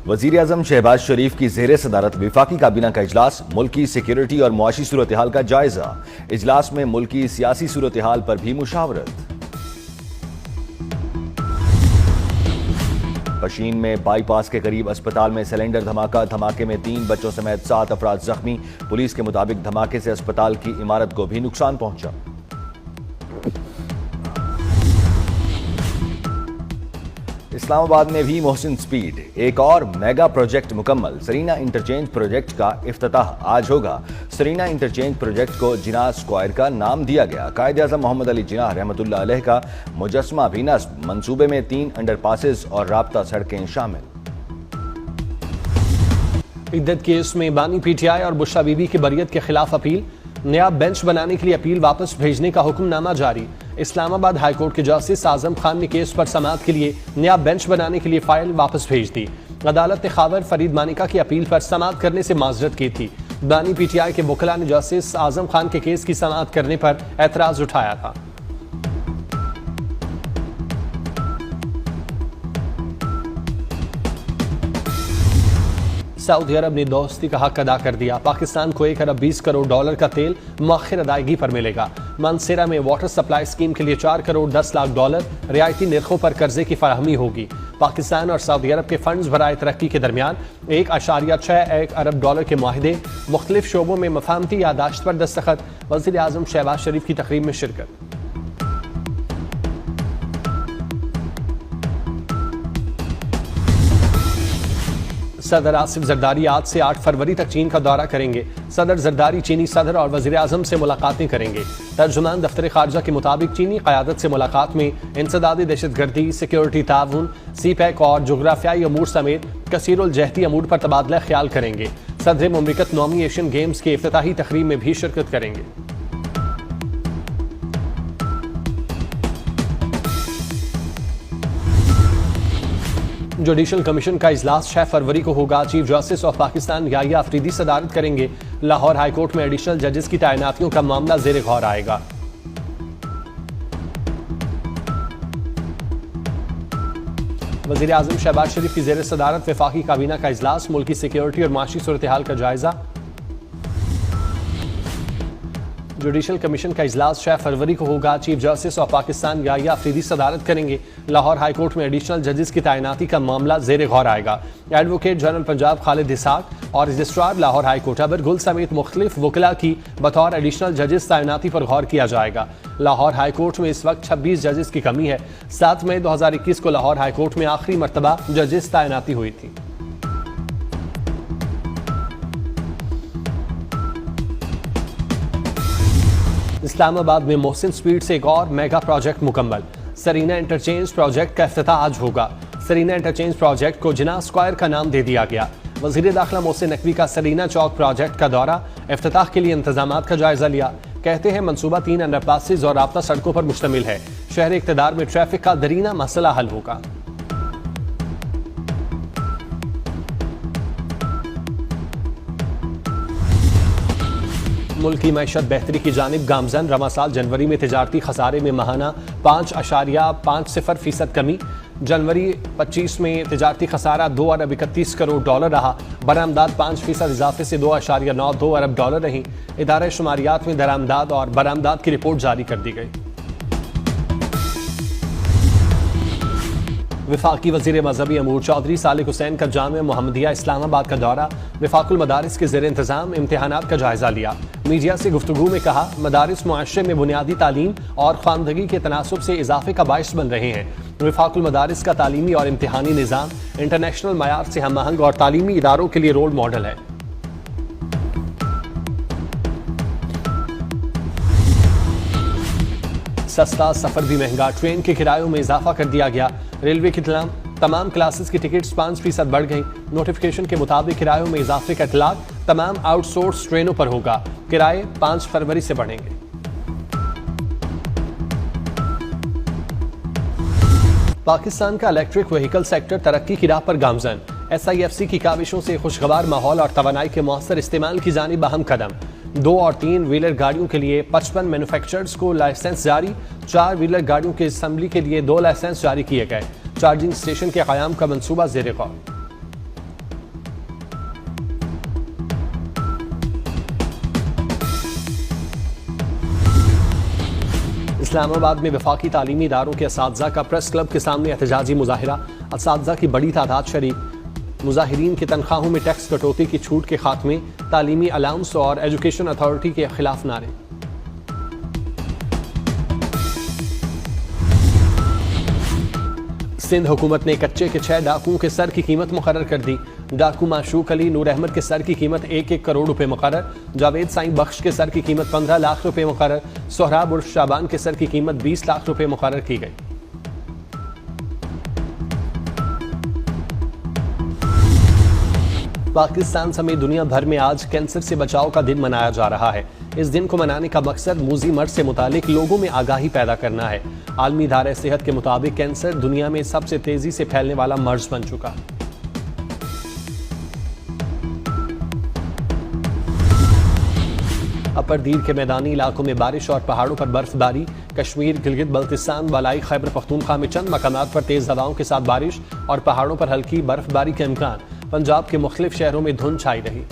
वजीर आजम शहबाज शरीफ की ज़ेर सदारत वफाकी काबीना का इजलास, मुल्की सिक्योरिटी और मुआशी सूरत हाल का जायजा। इजलास में मुल्की सियासी सूरत हाल पर भी मुशावरत। पशीन में बाईपास के करीब अस्पताल में सिलेंडर धमाका, धमाके में 3 बच्चों समेत 7 अफराद जख्मी। पुलिस के मुताबिक धमाके से अस्पताल की इमारत को भी नुकसान पहुंचा। इस्लामाबाद में भी मोहसिन स्पीड, एक और मेगा प्रोजेक्ट मुकम्मल। सरीना इंटरचेंज प्रोजेक्ट का इफ्तिताह आज होगा। सरीना इंटरचेंज प्रोजेक्ट को जिनाह स्क्वायर का नाम दिया गया। कायद-ए-आज़म मोहम्मद अली जिनाह रहमतुल्लाह अलैह का मुजस्समा भी नस्ब। मंसूबे में 3 अंडरपासेस और राब्ता सड़कें शामिल। इद्दत केस में बानी पीटीआई और बुशरा बीबी की बरियत के खिलाफ अपील। नया बेंच बनाने के लिए अपील वापस भेजने का हुक्मनामा जारी। इस्लामाबाद हाईकोर्ट के जस्टिस आजम खान ने केस पर समाअत के लिए नया बेंच बनाने के लिए फाइल वापस भेज दी। अदालत ने खावर फरीद मानिका की अपील पर समाअत करने से माजरत की थी। बानी पीटीआई के वकला ने जस्टिस आजम खान के केस की समाअत करने पर एतराज उठाया था। सऊदी अरब ने दोस्ती का हक अदा कर दिया। पाकिस्तान को 1 अरब 20 करोड़ डॉलर का तेल मौखिर अदायगी पर मिलेगा। मानसेरा में वाटर सप्लाई स्कीम के लिए 4 करोड़ 10 लाख डॉलर रियायती निर्खों पर कर्जे की फराहमी होगी। पाकिस्तान और सऊदी अरब के फंड्स बराए तरक्की के दरमियान 1.61 अरब डॉलर के मुआहदे। मुख्तलिफ शोबों में मफाहमती यादाश्त पर दस्तखत। वज़ीर आज़म शहबाज शरीफ की तकरीब में शिरकत। सदर आसिफ जरदारी आज से 8 फरवरी तक चीन का दौरा करेंगे। सदर जरदारी चीनी सदर और वजीर आजम से मुलाकातें करेंगे। तर्जुमान दफ्तर खारजा के मुताबिक चीनी क़यादत से मुलाकात में इंसदादी दहशतगर्दी, सिक्योरिटी ताउन, CPEC और जोग्राफियाई अमूर समेत कसीरुल जहती अमूर पर तबादला ख्याल करेंगे। सदर मुमलिकत नौमी एशियन गेम्स के इफ्तिताही तकरीब में भी शिरकत करेंगे। जुडिशल कमीशन का इजलास 6 फरवरी को होगा। Chief justice of Pakistan Yahya Afridi सदारत करेंगे। लाहौर हाईकोर्ट में एडिशनल जजेस की तैनातियों का मामला ज़ेर गौर आएगा। वज़ीर आज़म शहबाज शरीफ की ज़ेर सदारत वफाकी काबीना का इजलास, मुल्की सिक्योरिटी और माशी सूरत हाल का जायजा। जुडिशल कमीशन का इजलास 6 फरवरी को होगा। Chief justice of Pakistan Yahya Afridi सदारत करेंगे। लाहौर हाईकोर्ट में एडिशनल जजेस की तैनाती का मामला ज़ेर गौर आएगा। एडवोकेट जनरल पंजाब खालिद इसहाक और रजिस्ट्रार लाहौर हाईकोर्ट अबर गुल समेत मुख्तलिफ वकला की बतौर एडिशनल जजेस तैनाती पर गौर किया जाएगा। लाहौर हाईकोर्ट में इस वक्त 26 जजेस की कमी है। 7 मई 2021 को लाहौर हाईकोर्ट में आखिरी मरतबा जजेस तैनाती हुई थी। इस्लामाबाद में मोहसिन स्पीड से एक और मेगा प्रोजेक्ट मुकम्मल। सरीना इंटरचेंज प्रोजेक्ट का इफ्तिताह आज होगा। सरीना इंटरचेंज प्रोजेक्ट को जिनाह स्क्वायर का नाम दे दिया गया। वज़ीर दाखिला मोहसिन नकवी का सरीना चौक प्रोजेक्ट का दौरा, इफ्तिताह के लिए इंतजामात का जायजा लिया। कहते हैं मंसूबा 3 अंडरपासेस और राब्ता सड़कों पर मुश्तमिल है। शहर इक़्तिदार में ट्रैफिक का दरीना मसला हल होगा। मुल्क की मैशत बेहतरी की जानिब गामजन। रवा साल जनवरी में तिजारती खसारे में माहाना 5.50% कमी। जनवरी 25 में तिजारती खसारा 2 अरब 31 करोड़ डॉलर रहा। बरामदात 5% इजाफे से 2.92 अरब डॉलर रही। इदारे शुमारियात में दरामदाद और बरामदात की रिपोर्ट जारी कर दी गई। वफाकी वज़ीर मजहबी अमूर चौधरी सालिक हुसैन का जामिया मोहम्मदिया इस्लामाबाद का दौरा। वफाकुल मदारिस के ज़ेर इंतज़ाम इम्तिहानात का जायजा लिया। मीडिया से गुफ्तगू में कहा, मदारिस मुआशरे में बुनियादी तालीम और ख़वानदगी के तनासुब से इजाफे का बाइस बन रहे हैं। वफाकुल मदारिस का तालीमी और इम्तिहानी निज़ाम इंटरनेशनल मयार से हम आहंग और तालीमी इदारों के लिए रोल मॉडल है। सस्ता सफर भी महंगा, ट्रेन के किरायों में इजाफा कर दिया गया। रेलवे की तमाम क्लासेस की टिकट्स 5% बढ़ गई। नोटिफिकेशन के मुताबिक किरायों में इजाफे का इतलाक तमाम आउटसोर्स ट्रेनों पर होगा। किराए 5 फरवरी से बढ़ेंगे। पाकिस्तान का इलेक्ट्रिक व्हीकल सेक्टर तरक्की की राह पर गामजन। SIFC की काविशों से खुशगवार माहौल और तवानाई के मौसर इस्तेमाल की जानिब अहम कदम। 2 और 3 व्हीलर गाड़ियों के लिए 55 मैन्युफैक्चरर्स को लाइसेंस जारी। 4 व्हीलर गाड़ियों के असेंबली के लिए 2 लाइसेंस जारी किए गए। चार्जिंग स्टेशन के क़याम का मंसूबा ज़ेर गौर। इस्लामाबाद में वफाकी तालीमी इदारों के असातिज़ा का प्रेस क्लब के सामने एहतजाजी मुजाहिरा। असातिज़ा की बड़ी तादाद शरीक। मुजाहिरीन की तनख्वाहों में टैक्स कटौती की छूट के खात्मे, तालीमी अलाउंस और एजुकेशन अथॉरिटी के खिलाफ नारे। सिंध हुकूमत ने कच्चे के 6 डाकुओं के सर की कीमत मुकर्रर कर दी। डाकू माशूक अली नूर अहमद के सर की कीमत 1-1 करोड़ रुपए मुकर्रर। जावेद साईं बख्श के सर की कीमत 15 लाख रुपए मुकर्रर। सोहराब उर्फ शाबान के सर की कीमत 20 लाख रुपए मुकर्रर की गई। पाकिस्तान समेत दुनिया भर में आज कैंसर से बचाव का दिन मनाया जा रहा है। इस दिन को मनाने का मकसद मूजी मर्ज से मुतालिक लोगों में आगाही पैदा करना है। आलमी इदारे सेहत के मुताबिक कैंसर दुनिया में सबसे तेजी से फैलने वाला मर्ज बन चुका है। अपरदीर के मैदानी इलाकों में बारिश और पहाड़ों पर बर्फबारी। कश्मीर, गिलगित बल्तिस्तान, बालाई खैबर पख्तूनख्वा में चंद मकामात पर तेज हवाओं के साथ बारिश और पहाड़ों पर हल्की बर्फबारी के इम्कान। पंजाब के मुख्तलिफ शहरों में धुंध छाई रही।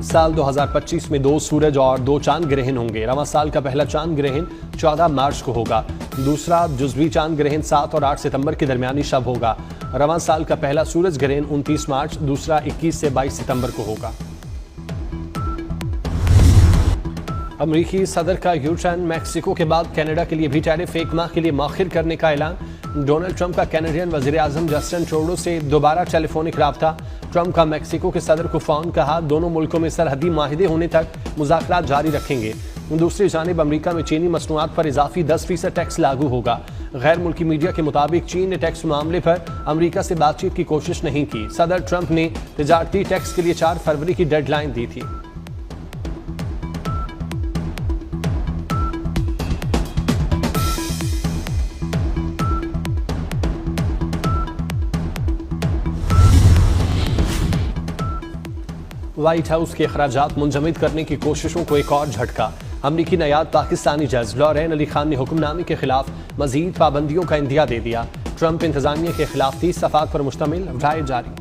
साल 2025 में 2 सूरज और 2 चांद ग्रहण होंगे। रवां साल का पहला चांद ग्रहण 14 मार्च को होगा। दूसरा जुज़वी चांद ग्रहण 7 और 8 सितंबर के दरमियानी शब होगा। रवां साल का पहला सूरज ग्रहण 29 मार्च, दूसरा 21 से 22 सितंबर को होगा। अमरीकी सदर का यूटर्न, मैक्सिको के बाद कनाडा के लिए भी टैरिफ 1 माह के लिए मौखिर करने का ऐलान। डोनाल्ड ट्रंप का कैनेडियन वज़ीर आज़म जस्टिन ट्रूडो से दोबारा टेलीफोनिक राब्ता। ट्रंप का मैक्सिको के सदर को फ़ोन, कहा दोनों मुल्कों में सरहदी माहिदे होने तक मुज़ाकरात जारी रखेंगे। दूसरी जानिब अमरीका में चीनी मसनूआत पर इजाफी 10% टैक्स लागू होगा। गैर मुल्की मीडिया के मुताबिक चीन ने टैक्स मामले पर अमरीका से बातचीत की कोशिश नहीं की। सदर ट्रंप ने तिजारती टैक्स के लिए 4 फरवरी की डेडलाइन दी थी। व्हाइट हाउस के अखराजात मुंजमद करने की कोशिशों को एक और झटका। अमरीकी नयाद पाकिस्तानी जज लॉरेन अली खान ने हुक्मनामे के खिलाफ मजीद पाबंदियों का इंदिया दे दिया। ट्रंप इंतजामिया के खिलाफ 30 सफ़ात पर मुश्तमिल राय जारी।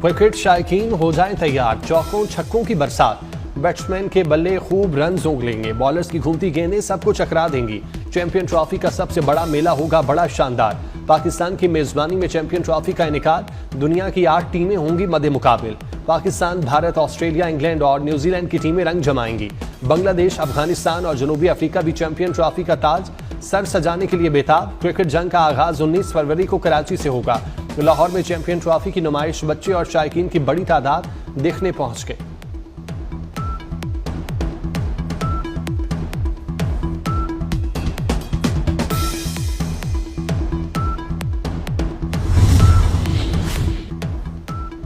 क्रिकेट शायकीन हो जाएं तैयार, चौकों छक्कों की बरसात। बैट्समैन के बल्ले खूब रन जोंग लेंगे, बॉलर्स की घूमती गेंदें सबको चकरा देंगी। चैंपियन ट्रॉफी का सबसे बड़ा मेला होगा बड़ा शानदार। पाकिस्तान की मेजबानी में चैंपियन ट्रॉफी का इनेकाद। दुनिया की 8 टीमें होंगी मद्दे मुकाबिल। पाकिस्तान, भारत, ऑस्ट्रेलिया, इंग्लैंड और न्यूजीलैंड की टीमें रंग जमाएंगी। बांग्लादेश, अफगानिस्तान और जनूबी अफ्रीका भी चैंपियन ट्रॉफी का ताज सर सजाने के लिए बेताब। क्रिकेट जंग का आगाज 19 फरवरी को कराची से होगा। लाहौर में चैंपियन ट्रॉफी की नुमाइश, बच्चे और शायकीन की बड़ी तादाद देखने पहुंच गए।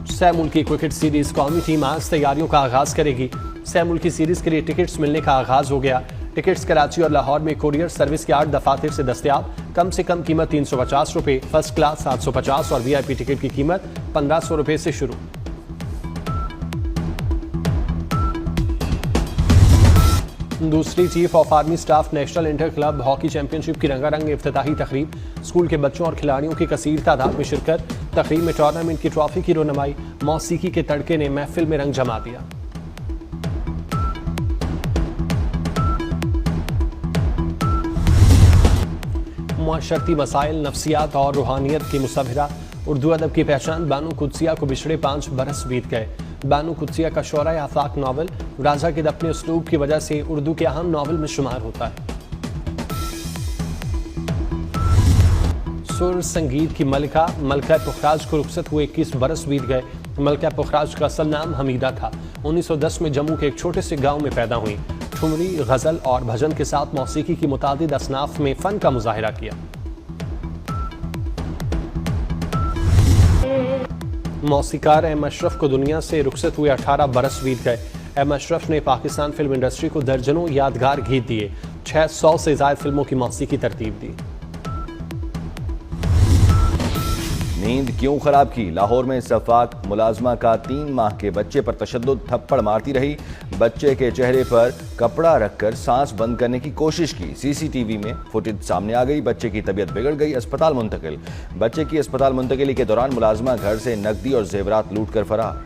सह मुल्की क्रिकेट सीरीज कौमी टीम आज तैयारियों का आगाज करेगी। सह मुल्की सीरीज के लिए टिकट्स मिलने का आगाज हो गया। टिकट्स कराची और लाहौर में कुरियर सर्विस के 8 दफातर से दस्तयाब। कम से कम कीमत 350 रुपए, फर्स्ट क्लास 750 और वीआईपी टिकट की कीमत 1500 रुपए से शुरू। दूसरी chief of army staff national inter club hockey championship की रंगारंग इफ्तिताही तकरीब। स्कूल के बच्चों और खिलाड़ियों की कसीर तादाद में शिरकत। तकरीब में टूर्नामेंट की ट्रॉफी की रोनमाई। मौसीकी के तड़के ने महफिल में रंग जमा दिया। मुआशरती मसाइल, नफ्सियात और रूहानियत की मुसव्विरा। उर्दू अदब की पहचान बानो कुद्सिया को बिछड़े 5 बरस बीत गए। बानो कुद्सिया का शोरा आफाक नावल राजा के अपने उसलूब की वजह से उर्दू के अहम नावल में शुमार होता है। सुर संगीत की मलिका मलका पुखराज को रुखसत हुए 21 बरस बीत गए। मलका पुखराज का असल नाम हमीदा था। 1910 में जम्मू के एक छोटे से गांव में पैदा हुई। ठुमरी, गजल और भजन के साथ मौसीकी की मुतादिद असनाफ में फन का मुजाहिरा किया। मौसीकार एम अशरफ को दुनिया से रुखसत हुए 18 बरस बीत गए। एम अशरफ ने पाकिस्तान फिल्म इंडस्ट्री को दर्जनों यादगार गीत दिए। 600 से ज्यादा फिल्मों की मौसीकी तरतीब दी। नींद क्यों खराब की? लाहौर में सफाक मुलाजमा का 3 माह के बच्चे पर तशद्दुद, थप्पड़ मारती रही। बच्चे के चेहरे पर कपड़ा रखकर सांस बंद करने की कोशिश की। सीसीटीवी में फुटेज सामने आ गई। बच्चे की तबीयत बिगड़ गई, अस्पताल मुंतकिल। बच्चे की अस्पताल मुंतकिली के दौरान मुलाजमा घर से नकदी और जेवरात लूट कर फरार।